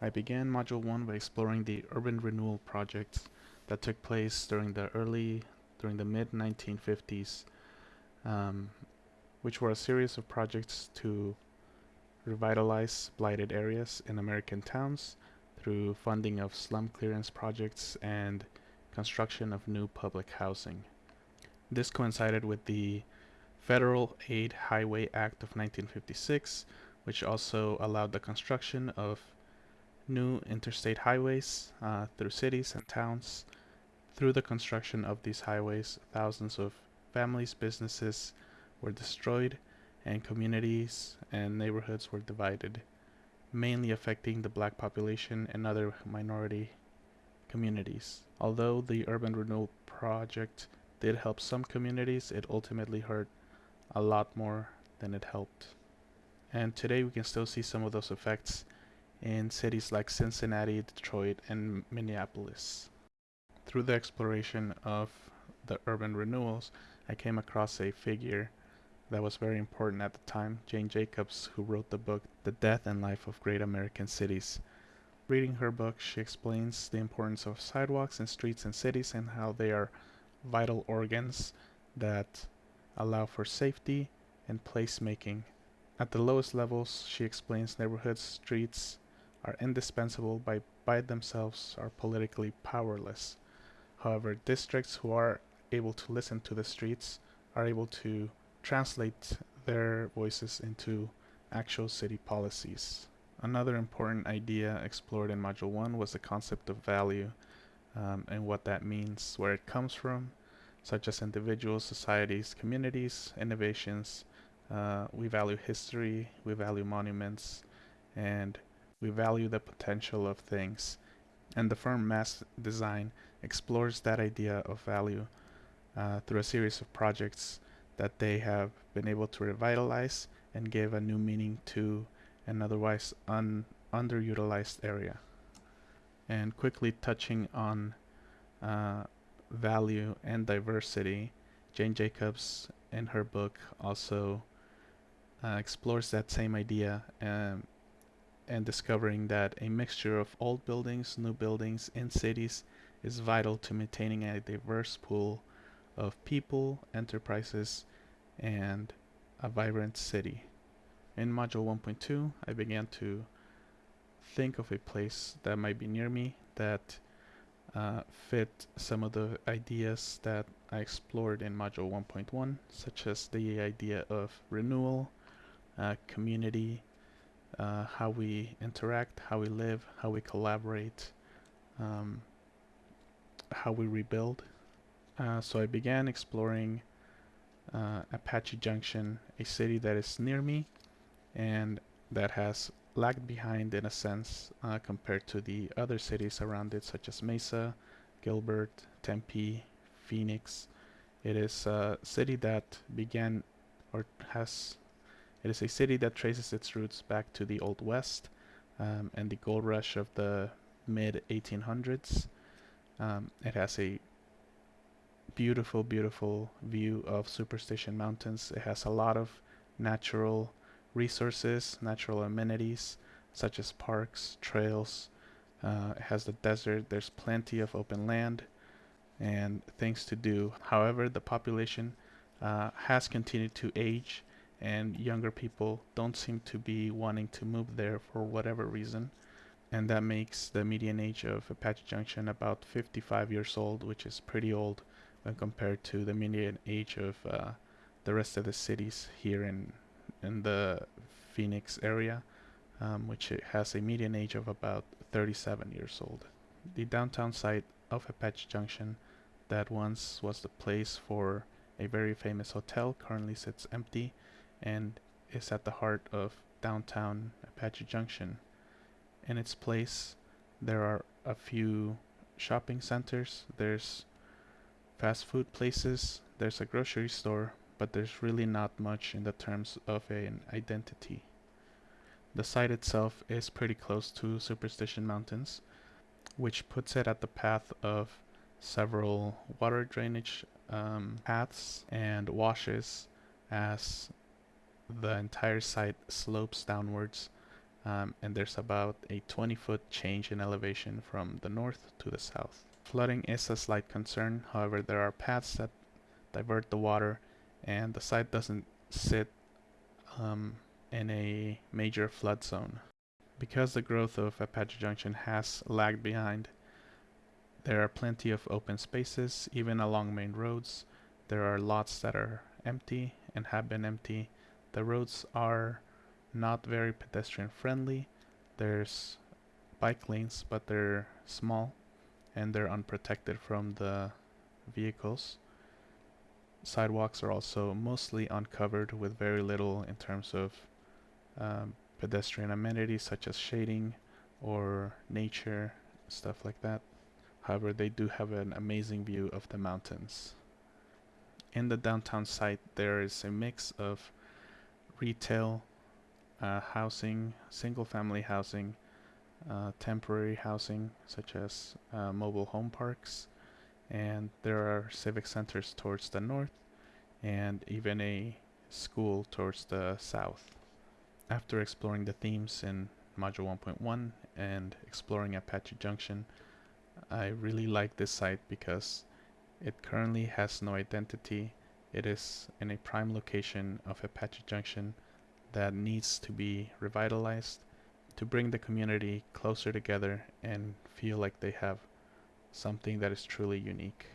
I began Module 1 by exploring the urban renewal projects that took place during the mid 1950s, um, which were a series of projects to revitalize blighted areas in American towns through funding of slum clearance projects and construction of new public housing. This coincided with the Federal Aid Highway Act of 1956, which also allowed the construction of new interstate highways through cities and towns. Through the construction of these highways, thousands of families, businesses were destroyed, and communities and neighborhoods were divided, mainly affecting the black population and other minority communities. Although the urban renewal project did help some communities, it ultimately hurt a lot more than it helped. And today we can still see some of those effects in cities like Cincinnati, Detroit, and Minneapolis. Through the exploration of the urban renewals, I came across a figure that was very important at the time, Jane Jacobs, who wrote the book The Death and Life of Great American Cities. Reading her book, she explains the importance of sidewalks and streets in cities and how they are vital organs that allow for safety and placemaking. At the lowest levels, she explains neighborhoods, streets are indispensable, by themselves are politically powerless. However, districts who are able to listen to the streets are able to translate their voices into actual city policies. Another important idea explored in Module 1 was the concept of value, and what that means, where it comes from, such as individuals, societies, communities, innovations. We value history, we value monuments, and we value the potential of things. And the firm Mass Design explores that idea of value through a series of projects that they have been able to revitalize and give a new meaning to an otherwise underutilized area. And quickly touching on value and diversity, Jane Jacobs in her book also explores that same idea, and discovering that a mixture of old buildings, new buildings in cities is vital to maintaining a diverse pool of people, enterprises, and a vibrant city. In Module 1.2, I began to think of a place that might be near me that fit some of the ideas that I explored in Module 1.1, such as the idea of renewal, community, how we interact, how we live, how we collaborate, um, how we rebuild. So I began exploring Apache Junction, a city that is near me and that has lagged behind in a sense compared to the other cities around it, such as Mesa, Gilbert, Tempe, Phoenix. It is a city that began or has it is a city that traces its roots back to the Old West and the gold rush of the mid 1800s. It has a beautiful, beautiful view of Superstition Mountains. It has a lot of natural resources, natural amenities, such as parks, trails. It has the desert. There's plenty of open land and things to do. However, the population has continued to age, and younger people don't seem to be wanting to move there for whatever reason. And that makes the median age of Apache Junction about 55 years old, which is pretty old when compared to the median age of the rest of the cities here in the Phoenix area, which it has a median age of about 37 years old. The downtown site of Apache Junction, that once was the place for a very famous hotel, currently sits empty and is at the heart of downtown Apache Junction. In its place, there are a few shopping centers, there's fast food places, there's a grocery store, but there's really not much in the terms of an identity. The site itself is pretty close to Superstition Mountains, which puts it at the path of several water drainage paths and washes as the entire site slopes downwards and there's about a 20-foot change in elevation from the north to the south. Flooding is a slight concern, however there are paths that divert the water, and the site doesn't sit in a major flood zone. Because the growth of Apache Junction has lagged behind, there are plenty of open spaces, even along main roads. There are lots that are empty and have been empty. The roads are not very pedestrian friendly. There's bike lanes, but they're small and they're unprotected from the vehicles. Sidewalks are also mostly uncovered with very little in terms of pedestrian amenities such as shading or nature, stuff like that. However, they do have an amazing view of the mountains. In the downtown site, there is a mix of retail, housing, single-family housing, temporary housing, such as mobile home parks, and there are civic centers towards the north, and even a school towards the south. After exploring the themes in Module 1.1 and exploring Apache Junction, I really like this site because it currently has no identity. It is in a prime location of Apache Junction that needs to be revitalized to bring the community closer together and feel like they have something that is truly unique.